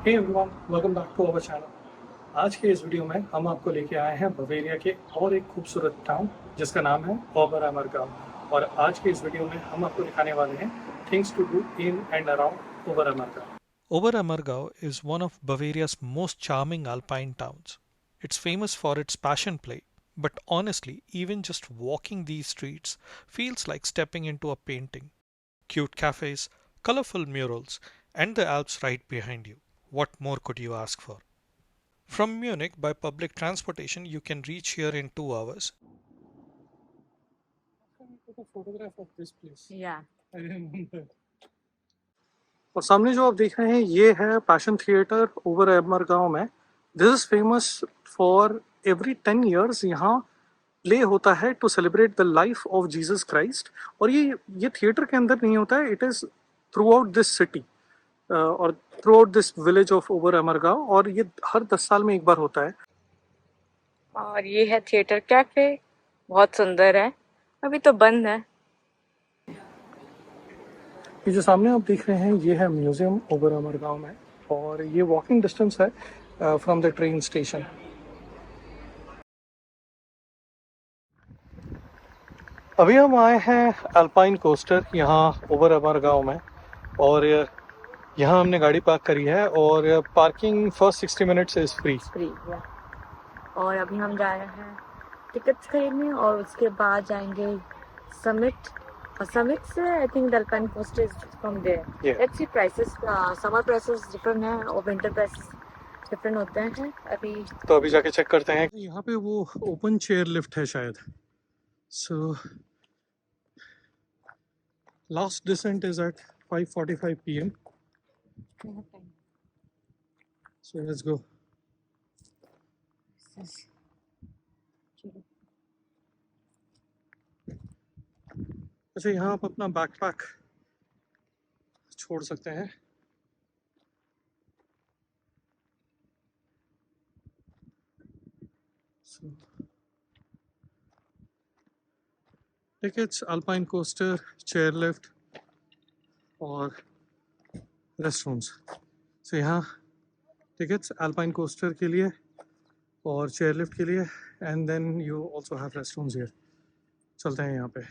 Hey everyone, welcome back to our channel. आज के इस वीडियो में हम आपको लेके आए हैं बवेरिया के और एक खूबसूरत टाउन जिसका नाम है ओबरअमरगांव। और आज के इस वीडियो में हम आपको दिखाने वाले हैं things to do in and around Oberammergau. Oberammergau is one of Bavaria's most charming alpine towns. It's famous for its passion play, but honestly, even just walking these streets feels like stepping into a painting. Cute cafes, colorful murals, and the Alps right behind you. What more could you ask for? From Munich, by public transportation, you can reach here in 2 hours. photograph of this place. Yeah. I remember. और सामने जो आप देख रहे हैं ये है passion theatre Oberammergau में। This is famous for every 10 years यहाँ प्ले होता है to celebrate the life of Jesus Christ. और ये थिएटर के अंदर नहीं होता है, it is throughout this city और throughout this village of Oberammergau, और ये हर 10 साल में एक बार होता है। और ये है थिएटर कैफे, बहुत सुंदर है, अभी तो बंद है। ये जो सामने आप देख रहे हैं ये है म्यूजियम ओबरअमरगांव में, और ये वॉकिंग डिस्टेंस है फ्रॉम द ट्रेन स्टेशन। अभी हम आए हैं अल्पाइन कोस्टर यहाँ ओबरअमरगांव में, और यहाँ हमने गाड़ी पार्क करी है और parking first 60 minutes is free. और अभी हम जा रहे हैं टिकट्स खरीदने और उसके बाद जाएंगे समिट, और समिट से I think the alpine coaster is from there. Let's see prices, summer prices different है और विंटर प्राइसेस डिफरेंट होते हैं। अभी जाके चेक करते हैं। यहाँ पे वो ओपन चेयर लिफ्ट है शायद। So last descent is at 5:45 PM। So let's go. अच्छा, यहाँ आप अपना बैकपैक छोड़ सकते हैं। Tickets, alpine coaster, chair lift और रेस्टरूम्स। सो यहाँ टिकट्स अल्पाइन कोस्टर के लिए और चेयर लिफ्ट के लिए, and then you also have restrooms here. चलते हैं यहाँ पे।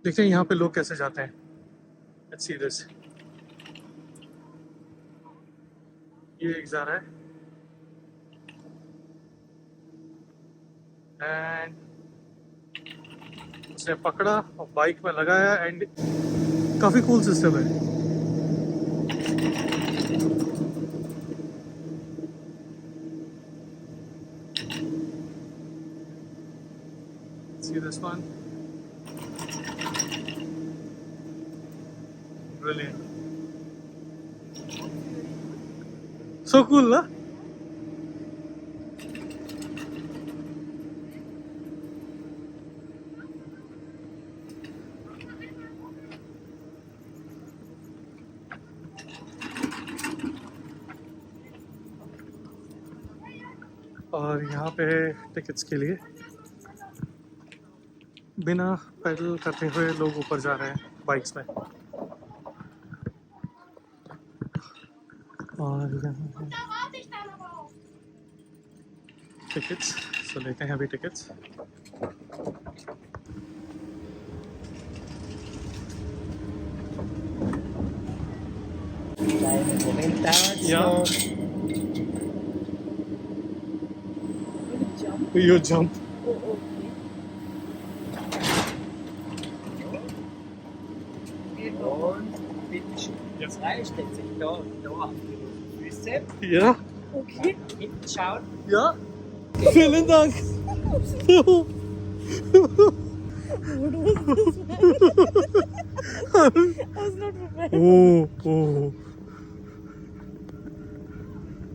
देखते हैं यहाँ पे लोग कैसे जाते हैं। Let's see this. ये एक जा रहा है एंड उसने पकड़ा और बाइक में लगाया, एंड काफी कूल सिस्टम है। See this one? Brilliant. So cool, ना? और यहाँ पे टिकट्स के लिए बिना पैदल करते हुए लोग ऊपर जा रहे हैं बाइक्स में। और टिकट्स, सो लेते हैं अभी tickets. Yeah. You jump. Das Seil stellt sich da auf die Füße. Ja. Okay. Hinten schauen. Ja. Vielen Dank. I was not prepared. Oh.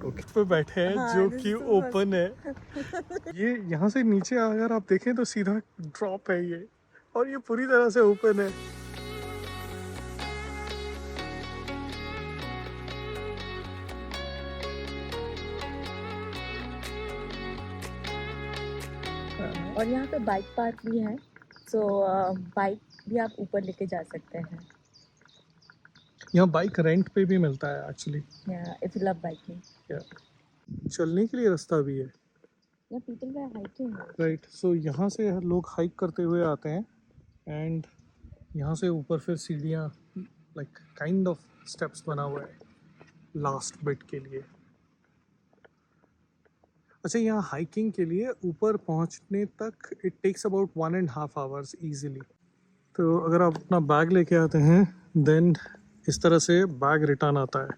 Okay. पे बैठे हैं हाँ, जो this कि is the ओपन है। ये यहाँ से नीचे अगर आप देखें तो सीधा ड्रॉप है ये, और ये पूरी तरह से ओपन है। और यहाँ पे बाइक पार्क भी है, सो बाइक भी आप ऊपर लेके जा सकते हैं। यहाँ बाइक रेंट पे भी मिलता है actually. If you love biking. चलने के लिए रास्ता भी है। या पीपल वे हाइकिंग। राइट, सो यहाँ से लोग हाइक करते हुए आते हैं, एंड यहाँ से ऊपर फिर सीढ़ियाँ, लाइक काइंड ऑफ स्टेप्स बना हुआ है लास्ट बिट के लिए। अच्छा, यहाँ हाइकिंग के लिए ऊपर पहुँचने तक it takes about 1.5 hours easily. तो अगर आप अपना बैग लेके आते हैं देन इस तरह से बैग रिटर्न आता है।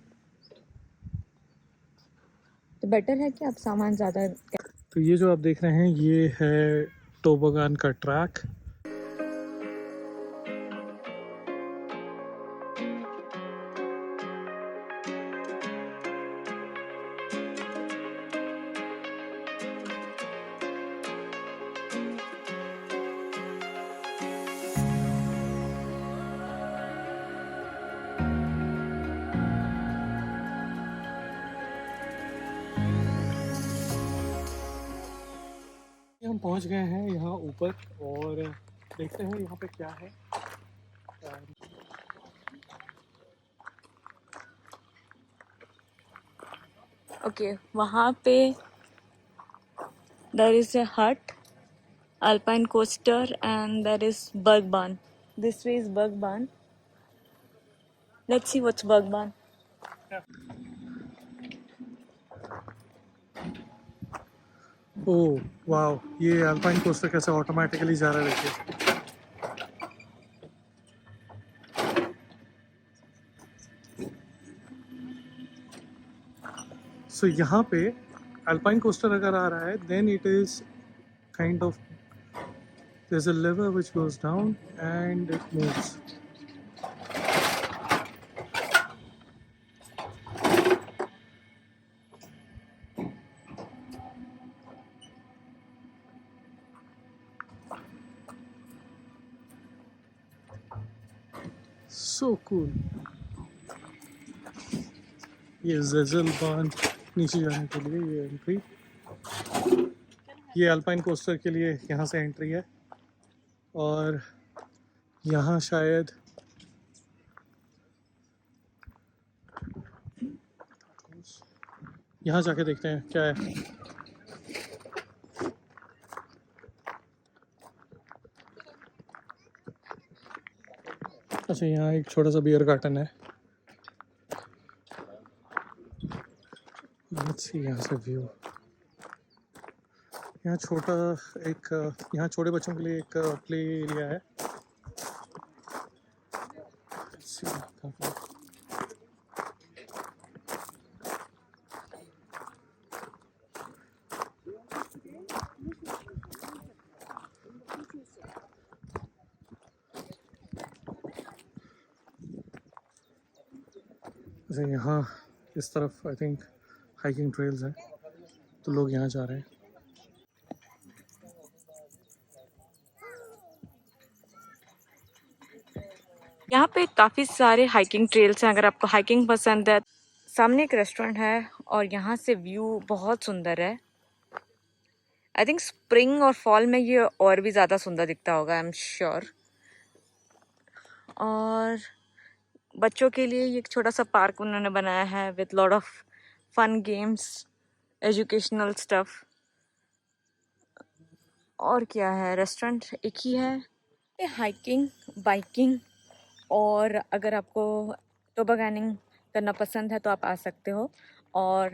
तो बेटर है कि आप सामान ज़्यादा। तो ये जो आप देख रहे हैं ये है टोबोगान का ट्रैक। हम पहुंच गए हैं यहाँ ऊपर, और देखते हैं यहाँ पे क्या है। ओके, वहाँ पे देयर इज अ हट, Alpine coaster, and there is Bergbahn. This way is Bergbahn. Let's see what's Bergbahn. Oh wow, ये अल्पाइन कोस्टर कैसे ऑटोमेटिकली जा रहा है देखिए। सो यहाँ पे अल्पाइन कोस्टर अगर आ रहा है then it is kind of, there is a lever which goes down and it moves. So cool. ये ज़ेज़ल बांध नीचे जाने के लिए ये एंट्री, ये अल्पाइन कोस्टर के लिए यहाँ से एंट्री है, और यहाँ शायद यहाँ जाके देखते हैं क्या है। अच्छा, यहाँ एक छोटा सा बियर गार्डन है। लेट्स सी यहाँ से व्यू। यहाँ छोटा एक, यहाँ छोटे बच्चों के लिए एक प्ले एरिया है। जैसे यहाँ इस तरफ आई थिंक हाइकिंग ट्रेल्स हैं, तो लोग यहाँ जा रहे हैं। यहाँ पे काफ़ी सारे हाइकिंग ट्रेल्स हैं, अगर आपको हाइकिंग पसंद है। सामने एक रेस्टोरेंट है और यहाँ से व्यू बहुत सुंदर है। आई थिंक स्प्रिंग और फॉल में ये और भी ज़्यादा सुंदर दिखता होगा, आई एम श्योर। और बच्चों के लिए ये एक छोटा सा पार्क उन्होंने बनाया है with lot of fun games, educational stuff. और क्या है, रेस्टोरेंट एक ही है। हाइकिंग, बाइकिंग, और अगर आपको टोबोगैनिंग करना पसंद है तो आप आ सकते हो। और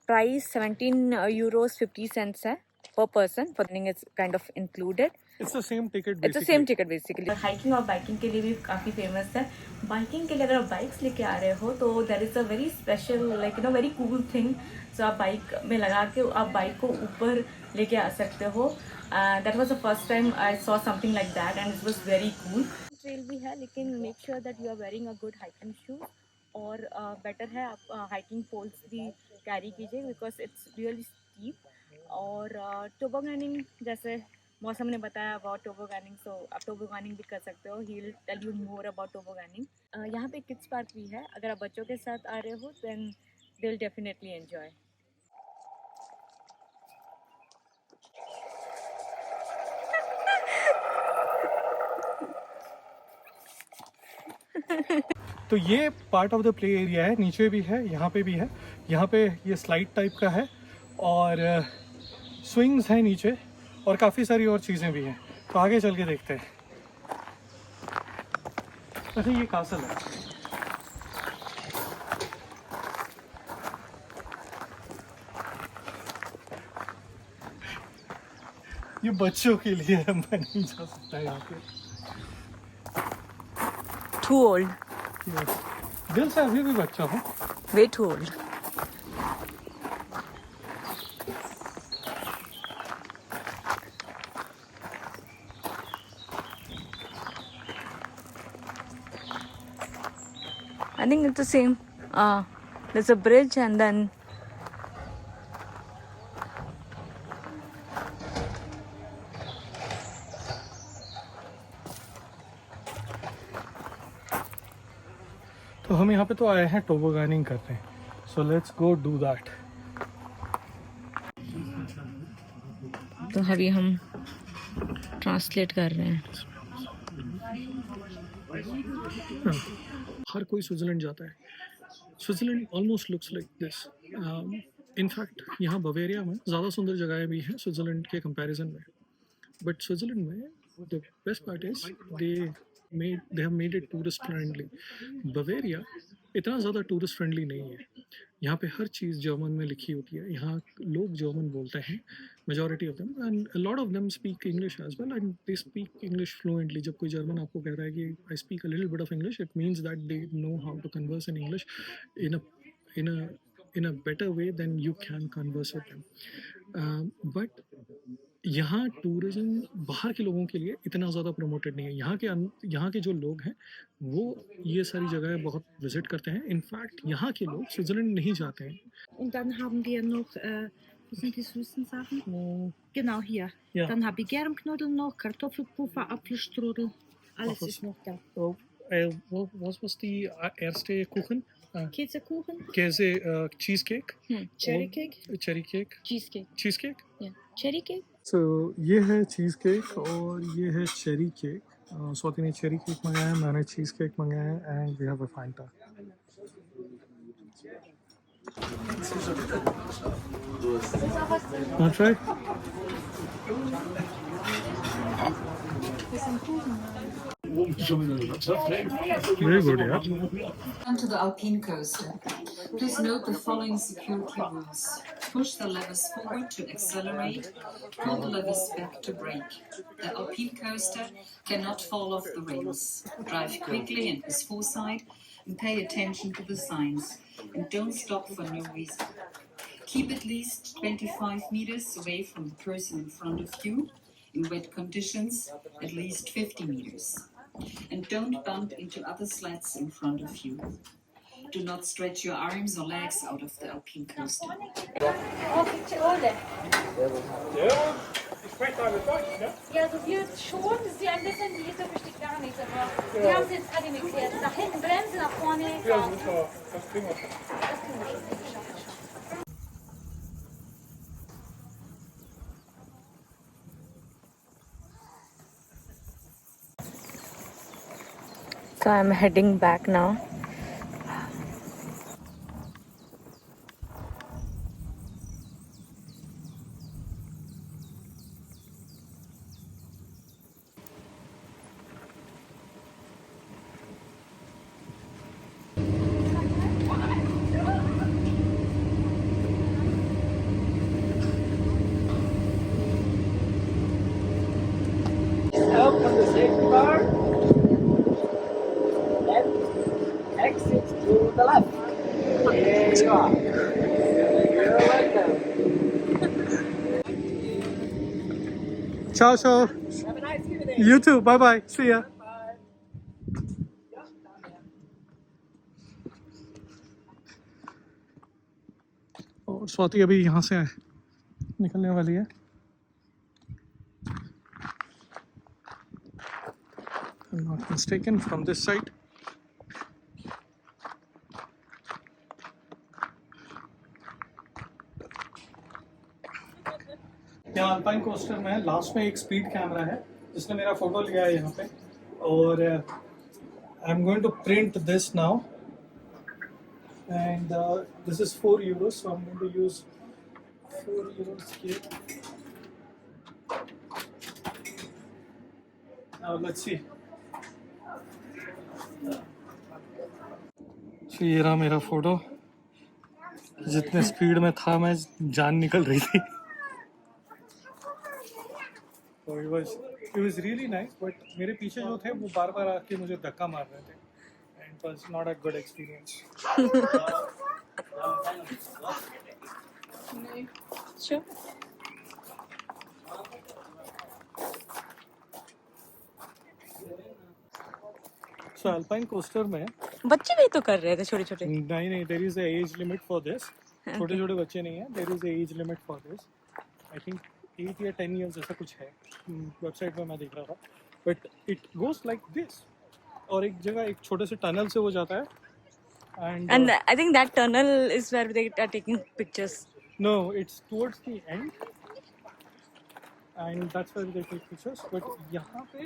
प्राइस 17 euros 50 cents है per person. Funding is kind of included. It's the same ticket It's the same ticket basically. Hiking और बाइकिंग के लिए भी काफ़ी फेमस है। बाइकिंग के लिए अगर आप बाइक्स लेके आ रहे हो तो there is a very special, like very cool thing. So आप बाइक में लगा के आप बाइक को ऊपर लेके आ सकते हो। That was the first time I saw something like that and it was very cool. Trail भी है, लेकिन make sure that you are wearing a good hiking shoes और बेटर है आप हाइकिंग पोल्स भी कैरी कीजिए बिकॉज इट्स रियली स्टीप। और tobogganing जैसे मौसम ने बताया अबाउट टोबोगैनिंग, सो आप टोबोगैनिंग भी कर सकते हो। He will tell you more about tobogganing. यहाँ पे किड्स पार्क भी है, अगर आप बच्चों के साथ आ रहे हो then they will definitely enjoy. तो ये part of the play area है, नीचे भी है, यहाँ पे भी है। यहाँ पे ये स्लाइड टाइप का है और स्विंग्स हैं नीचे और काफ़ी सारी और चीज़ें भी हैं। तो आगे चल के देखते हैं। अच्छा ये कासल है। ये बच्चों के लिए है, मैं नहीं जा सकता यहाँ पे। Too old. दिल से अभी भी बच्चा हूँ। Way too old. I think it's the same. There's a bridge and then तो हम यहाँ पे तो आए हैं टोबोगैनिंग करते हैं, so let's go do that. तो अभी हम ट्रांसलेट कर रहे हैं। हर कोई स्विट्ज़रलैंड जाता है। Switzerland almost looks like this. In fact यहाँ बवेरिया में ज़्यादा सुंदर जगहें भी हैं स्विट्ज़रलैंड के कंपैरिजन में। बट स्विट्ज़रलैंड में the best part is they have made it tourist friendly. Bavaria इतना ज़्यादा टूरिस्ट फ्रेंडली नहीं है। यहाँ पे हर चीज़ जर्मन में लिखी होती है। यहाँ लोग जर्मन बोलते हैं, majority of them, and a lot of them speak English as well, and they speak English fluently. जब कोई जर्मन आपको कह रहा है कि I speak a little bit of English, it means that they know how to converse in English in a better way than you can converse with them. But यहाँ tourism बाहर के लोगों के लिए इतना ज़्यादा प्रमोटेड नहीं है। यहाँ के जो लोग हैं वो ये सारी जगहें बहुत विजिट करते हैं। इनफैक्ट यहाँ के लोग स्विट्ज़रलैंड नहीं जाते हैं। Und dann haben wir noch, was sind die süßen Sachen? Genau hier. Ja. Dann habe ich Germknödel noch, Kartoffelpuffer, Apfelstrudel. Alles ist noch da. Was was die erste Kuchen? Käsekuchen, Käse, cheesecake, Cherry cake, cherry cake, Cheesecake. cheesecake. Ja. Cherry cake? So ये है cheese cake और ये है cherry cake. Swati ने cherry cake मंगाया है, मैंने चीज़ cake मंगाया है, and we have a Fanta. Want to try? Very good, yeah. Onto the Alpine coaster. Please note the following security rules. Push the levers forward to accelerate, pull the levers back to brake. The Alpine coaster cannot fall off the rails. Drive quickly and with foresight and pay attention to the signs. And don't stop for no reason. Keep at least 25 meters away from the person in front of you. In wet conditions, at least 50 meters. And don't bump into other sleds in front of you. Do not stretch your arms or legs out of the Alpine coaster. Ich spreche da mit Deutsch, ne? Ja, also wir schon, sie ein bisschen, die Lisa versteht gar nichts, aber wir haben sie jetzt gerade erklärt. Nach hinten bremsen, nach vorne. Ja, super. Das kriegen wir schon. Das kriegen wir schon. Wir schaffen schon. So I'm heading back now. Help from the safety bar. And exit to the left. There you are. You're welcome. Ciao, ciao. Have a nice evening. You too. Bye bye. See ya. Bye. और स्वाति अभी यहाँ से निकलने वाली है। I'm not mistaken from this side. यहाँ alpine coaster में last में एक स्पीड कैमरा है जिसने मेरा फोटो लिया है यहाँ पे, और I am going to print this now and this is 4 euros, so I'm going to use 4 euros here. Now let's see. So ये रहा मेरा फोटो, जितने स्पीड में था मैं जान निकल रही थी। So it was really nice, but मेरे पीछे जो थे वो बार बार आके मुझे धक्का मार रहे थे, and it was not a good experience. Sure. So alpine coaster में बच्चे भी तो कर रहे थे छोटे छोटे। नहीं, there is a age limit for this. छोटे छोटे बच्चे नहीं हैं, there is a age limit for this. I think 8 या 10 years ऐसा कुछ है, वेबसाइट पे मैं देख रहा था, but it goes like this, और एक जगह एक छोटे से टनल से वो जाता है, And I think that tunnel is where they are taking pictures. no, it's towards the end and that's where they take pictures. But यहाँ पे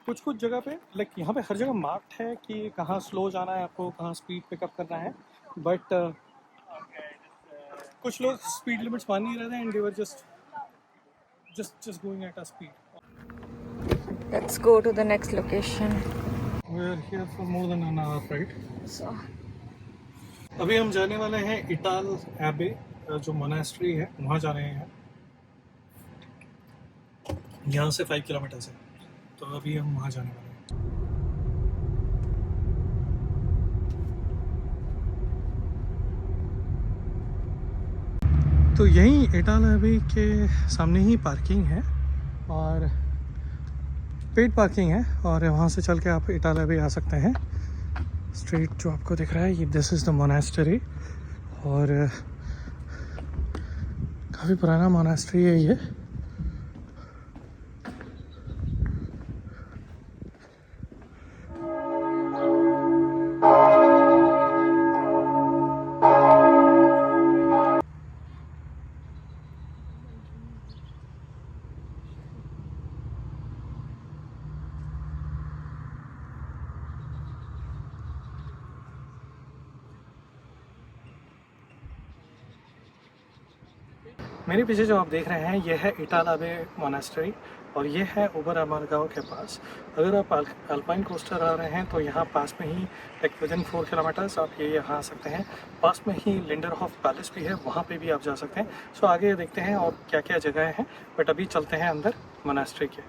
कुछ कुछ जगह पे लाइक यहाँ पे हर जगह मार्क्ड है कि कहाँ स्लो जाना है आपको, कहाँ स्पीड पिकअप करना है, बट कुछ लोग स्पीड लिमिट्स मान नहीं रहे थे and they were just going at a speed. Let's go to the next location. We are here for more than an hour, right? So अभी हम जाने वाले हैं इटाल एबे, जो मोनास्ट्री है वहाँ जा रहे हैं। यहाँ से 5 किलोमीटर है, तो अभी हम वहाँ जाने वाले हैं। तो यहीं इटाल एबे के सामने ही पार्किंग है और पेड पार्किंग है, और वहाँ से चल के आप इटाल एबे आ सकते हैं। स्ट्रीट जो आपको दिख रहा है ये दिस इज़ द मोनास्ट्री, और काफ़ी पुराना मोनास्ट्री है ये। मेरे पीछे जो आप देख रहे हैं ये है इटाल एबे मोनास्ट्री, और ये है ओबर अमरगांव के पास। अगर आप अल्पाइन कोस्टर आ रहे हैं तो यहाँ पास में ही लाइक विदिन 4 किलोमीटर्स आप ये यहाँ आ सकते हैं। पास में ही लिंडरहॉफ पैलेस भी है, वहाँ पे भी आप जा सकते हैं। सो आगे देखते हैं और क्या क्या जगह हैं, बट अभी चलते हैं अंदर मोनास्ट्री के।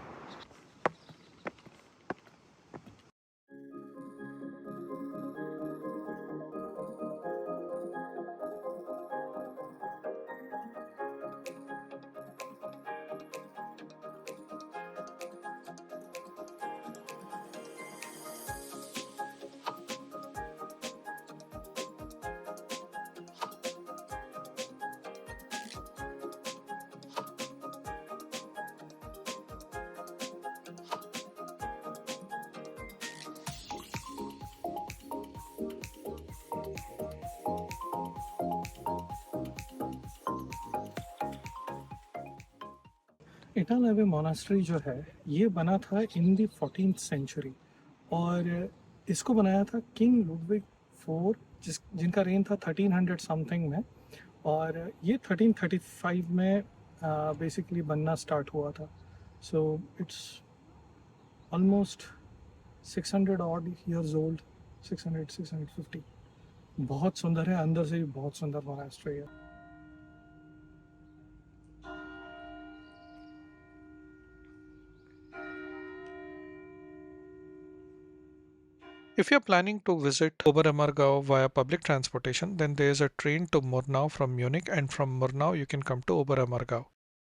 इटाल एबे मोनास्ट्री जो है ये बना था इन दी 14th सेंचुरी, और इसको बनाया था किंग लुडविग IV, जिनका रेन था 1300 समथिंग में, और ये 1335 में बेसिकली बनना स्टार्ट हुआ था। So it's almost 600 odd years old, 650। बहुत सुंदर है, अंदर से भी बहुत सुंदर मोनास्ट्री है। If you're planning to visit Oberammergau via public transportation, then there is a train to Murnau from Munich, and from Murnau you can come to Oberammergau.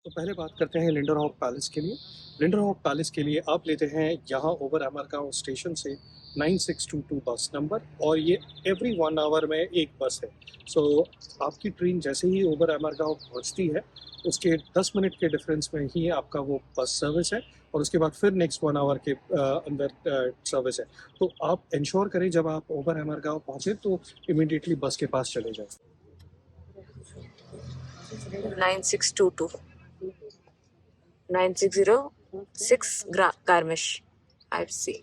तो पहले बात करते हैं लिंडरहॉफ पैलेस के लिए। लिंडरहॉफ पैलेस के लिए आप लेते हैं यहाँ ओवर अमरगांव स्टेशन से 9622 बस नंबर, और ये एवरी 1 आवर में एक बस है। सो आपकी ट्रेन जैसे ही ओवर अमरगांव पहुँचती है उसके 10 मिनट के डिफरेंस में ही आपका वो बस सर्विस है, और उसके बाद फिर नेक्स्ट 1 आवर के अंदर सर्विस है। तो आप इंश्योर करें जब आप ओवर अमरगांव पहुँचे तो इमीडिएटली बस के पास चले जाएं। 9622 9606 Garmish IFC।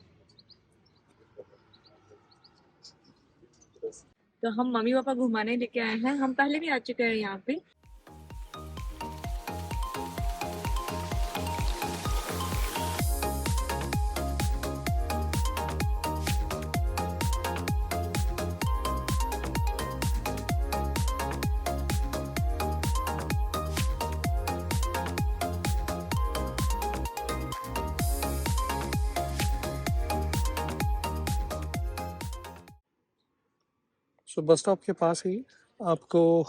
तो हम मम्मी पापा घुमाने लेके आए हैं, हम पहले भी आ चुके हैं यहाँ पे। सो बस स्टॉप के पास ही आपको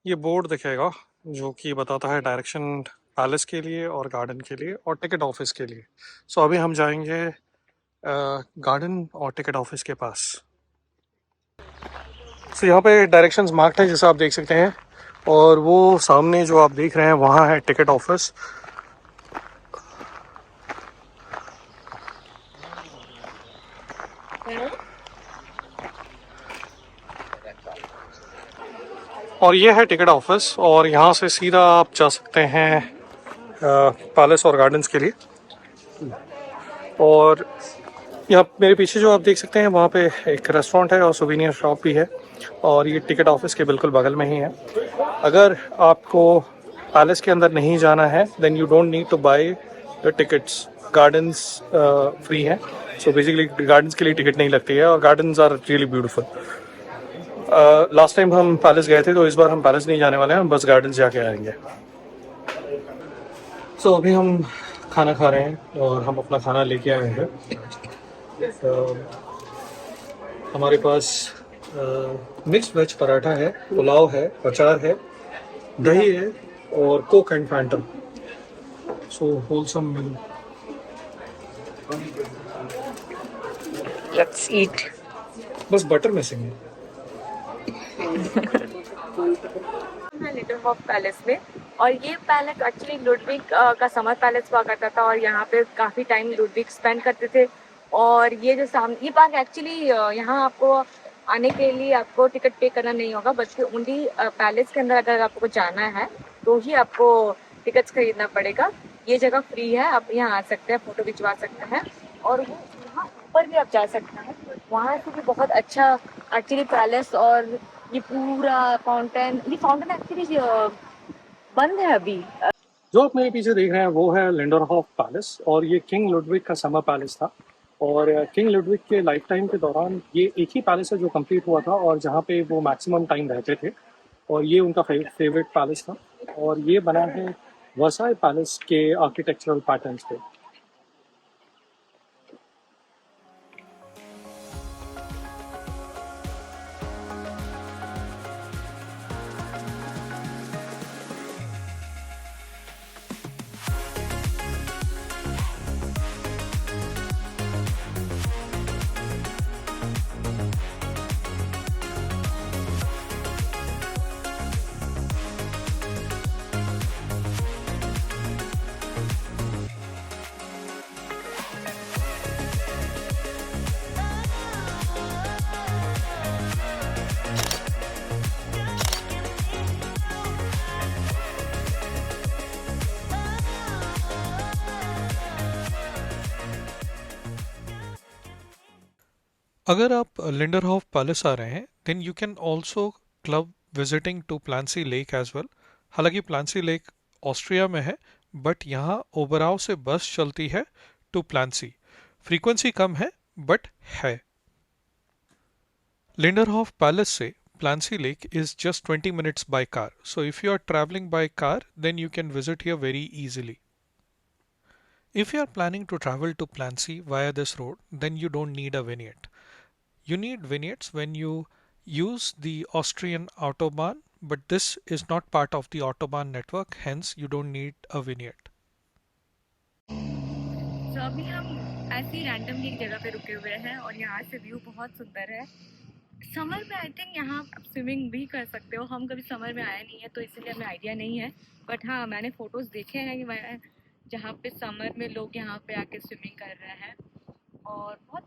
ये बोर्ड दिखेगा जो कि बताता है डायरेक्शन पैलेस के लिए और गार्डन के लिए और टिकट ऑफिस के लिए। सो अभी हम जाएंगे गार्डन और टिकट ऑफिस के पास। सो यहाँ पे डायरेक्शंस मार्क्ड हैं जैसा आप देख सकते हैं, और वो सामने जो आप देख रहे हैं वहाँ है टिकट ऑफिस। और ये है टिकट ऑफिस, और यहाँ से सीधा आप जा सकते हैं पैलेस और गार्डन्स के लिए। और यहाँ मेरे पीछे जो आप देख सकते हैं वहाँ पे एक रेस्टोरेंट है और सुवेनियर शॉप भी है, और ये टिकट ऑफिस के बिल्कुल बगल में ही है। अगर आपको पैलेस के अंदर नहीं जाना है then you don't need to buy the tickets. Gardens free हैं, सो बेसिकली गार्डन्स के लिए टिकट नहीं लगती है, और gardens are really beautiful. Last time हम पैलेस गए थे, तो इस बार हम पैलेस नहीं जाने वाले हैं, हम बस गार्डन जाके आएंगे। सो अभी हम खाना खा रहे हैं और हम अपना खाना लेके आए हैं। हमारे पास मिक्स्ड वेज पराठा है, पुलाव है, अचार है, दही है और coke and Fanta. So wholesome meal. Let's eat. बस बटर मिसिंग है। लिंडरहॉफ पैलेस में, और ये पैलेस एक्चुअली लुडविग का समर पैलेस हुआ करता था, और यहाँ पे काफ़ी टाइम लुडविग स्पेंड करते थे। और ये जो सामने ये पार्क एक्चुअली यहाँ आपको आने के लिए आपको टिकट पे करना नहीं होगा, बल्कि ओनली पैलेस के अंदर अगर आपको जाना है तो ही आपको टिकट्स खरीदना पड़ेगा। ये जगह फ्री है, आप यहाँ आ सकते हैं, फ़ोटो खिंचवा सकते हैं, और वो यहाँ ऊपर भी आप जा सकते हैं। वहाँ से भी बहुत अच्छा एक्चुअली पैलेस, और ये पूरा ये फाउंटेन एक्चुअली बंद है अभी। जो आप मेरे पीछे देख रहे हैं वो है लिंडरहॉफ पैलेस, और ये किंग लुडविग का समर पैलेस था। और किंग लुडविग के लाइफ टाइम के दौरान ये एक ही पैलेस है जो कंप्लीट हुआ था और जहाँ पे वो मैक्सिमम टाइम रहते थे, और ये उनका फेवरेट पैलेस था। और ये बना है वर्साई पैलेस के आर्किटेक्चरल पैटर्न्स पे। अगर आप लिंडरहॉफ पैलेस आ रहे हैं then you can also club visiting to Plansee lake as well. हालांकि प्लांसी लेक ऑस्ट्रिया में है, बट यहाँ ओबराव से बस चलती है टू प्लांसी। फ्रीक्वेंसी कम है बट है। लिंडरहॉफ पैलेस से Plancy Lake is just 20 minutes by car. So if you are traveling by car, then you can visit here very easily. If you are planning to travel to Plancy via this road, then you don't need a vignette. You need vignettes when you use the Austrian Autobahn but this is not part of the Autobahn network, hence you don't need a vignette. तो अभी हम ऐसे ही randomly एक जगह पे रुके हुए हैं और यहाँ से व्यू बहुत सुंदर है। समर में आई थिंक यहाँ आप स्विमिंग भी कर सकते हो। हम कभी समर में आए नहीं है तो इसलिए हमें आइडिया नहीं है, बट हाँ मैंने फ़ोटोज़ देखे हैं कि मैं जहाँ पे समर में लोग यहाँ पे आके स्विमिंग कर रहे हैं और बहुत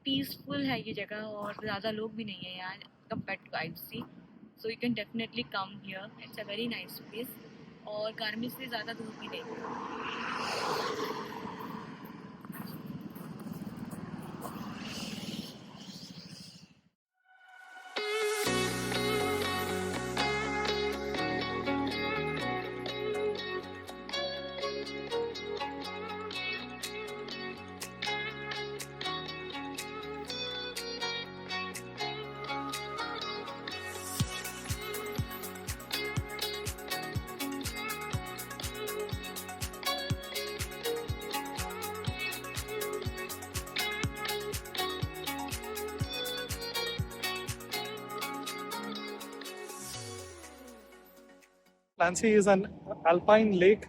पीसफुल है ये जगह और ज़्यादा लोग भी नहीं है यहाँ compare to IFC, so you can definitely come here, it's a very nice place और गार्मी से ज़्यादा दूर भी नहीं है। Clancy is an alpine lake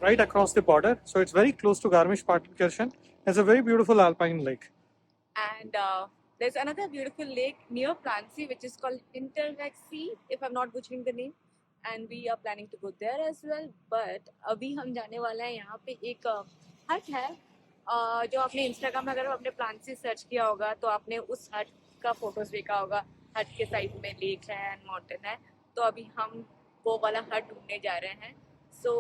right across the border, so it's very close to Garmisch-Partenkirchen. It's a very beautiful alpine lake. And there's another beautiful lake near Clancy which is called Hinterweg-See, if I'm not butchering the name, and we are planning to go there as well. But अभी हम जाने वाले हैं यहाँ पे एक हट है जो आपने इंस्टाग्राम में अगर आपने Clancy सर्च किया होगा तो आपने उस हट का फोटोज देखा होगा। हट के साइड में लेक है एंड माउंटेन है, तो अभी हम वो वाला हट ढूंढने जा रहे हैं। सो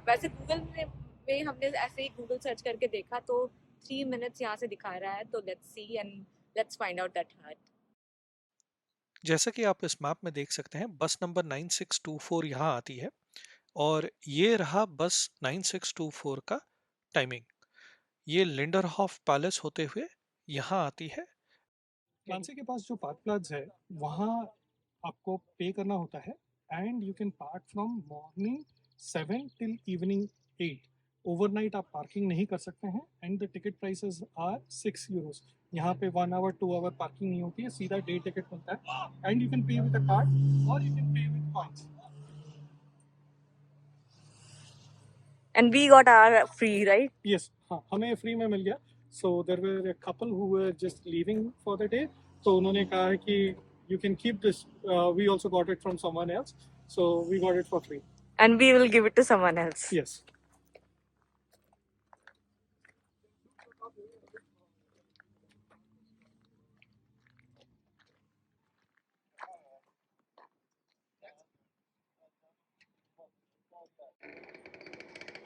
वैसे गूगल में हमने ऐसे ही गूगल सर्च करके देखा तो 3 मिनट्स यहाँ से दिखा रहा है, तो let's see and let's find out that हट। जैसा कि आप इस मैप में देख सकते हैं, बस नंबर 9624 यहाँ आती है और ये रहा बस 9624 का टाइमिंग। ये लिंडरहॉफ पैलेस होते हुए यहाँ आती है। क्लांसी के पास जो पार्क प्लाजा है वहाँ आपको पे करना होता है and you can park from morning 7 till evening 8। Overnight आप पार्किंग नहीं कर सकते हैं and the ticket prices are 6 euros। यहाँ पे 1 hour 2 hour पार्किंग नहीं होती है, सीधा डे टिकट मिलता है and you can pay with a card और you can pay with points. And we got our free right? Yes, हाँ हमें फ्री में मिल गया। So there were a couple who were just leaving for the day, तो उन्होंने कहा कि you can keep this, we also got it from someone else, so we got it for free and we will give it to someone else. Yes.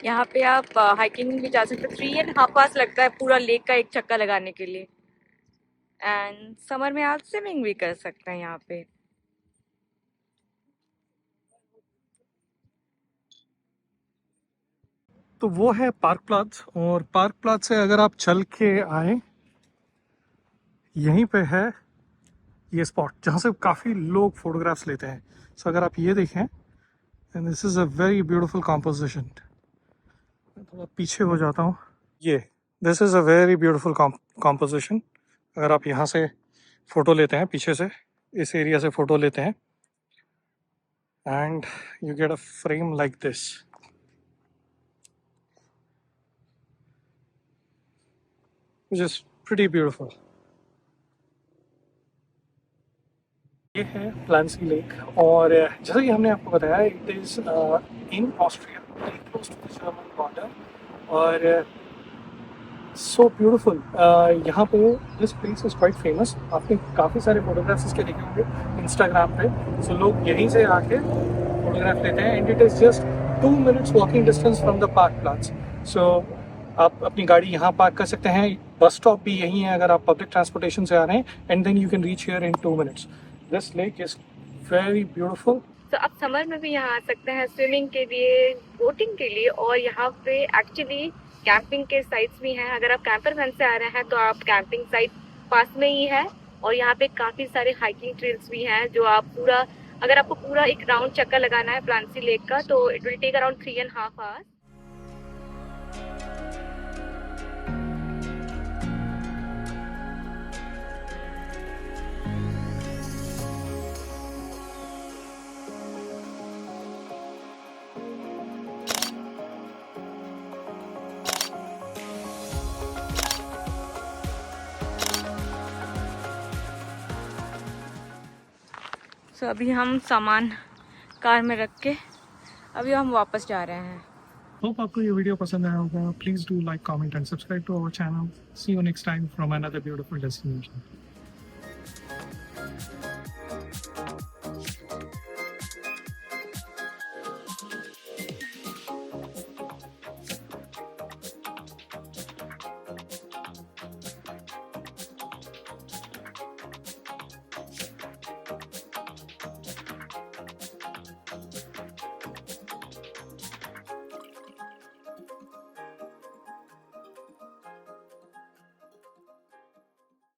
यहाँ पे आप hiking भी जा सकते हैं। 3.5 hours लगता है पूरा लेक का एक चक्कर लगाने के लिए एंड समर में आप स्विमिंग भी कर सकते हैं यहाँ पे। तो वो है पार्क प्लाजा, और पार्क प्लाजा से अगर आप चल के आए यहीं पे है ये स्पॉट जहाँ से काफ़ी लोग फोटोग्राफ्स लेते हैं। सो अगर आप ये देखें, and this is a very beautiful composition. थोड़ा पीछे हो जाता हूँ, ये this is a very beautiful composition. अगर आप यहाँ से फ़ोटो लेते हैं, पीछे से इस एरिया से फ़ोटो लेते हैं and you get a frame like this. Which is pretty beautiful. ये है क्लांसी लेक, और जैसा कि हमने आपको बताया it is in Austria, very close to the German border, और सो ब्यूटीफुल। यहाँ पे this place is quite famous. आपने काफ़ी सारे फोटोग्राफ्स इसके देखे होंगे इंस्टाग्राम पे, सो लोग यहीं से आके फोटोग्राफ लेते हैं and it is just 2 minutes walking distance from the park plaza. So आप अपनी गाड़ी यहाँ पार्क कर सकते हैं, बस स्टॉप भी यहीं है अगर आप पब्लिक ट्रांसपोर्टेशन से आ रहे हैं, and then you can reach here in 2 minutes। This lake is very beautiful. तो आप समर में भी यहाँ आ सकते हैं स्विमिंग के लिए, बोटिंग के लिए, और यहाँ पे एक्चुअली कैंपिंग के साइट्स भी हैं। अगर आप कैंपर वैन से आ रहे हैं तो आप कैंपिंग साइट पास में ही है, और यहाँ पे काफ़ी सारे हाइकिंग ट्रेल्स भी हैं जो आप पूरा, अगर आपको पूरा एक राउंड चक्कर लगाना है क्लांसी लेक का तो it will take around 3.5 hours। So अभी हम सामान कार में रख के अभी हम वापस जा रहे हैं। होप आपको ये वीडियो पसंद आया होगा। Please do like, comment and subscribe to our channel. See you next time from another beautiful destination.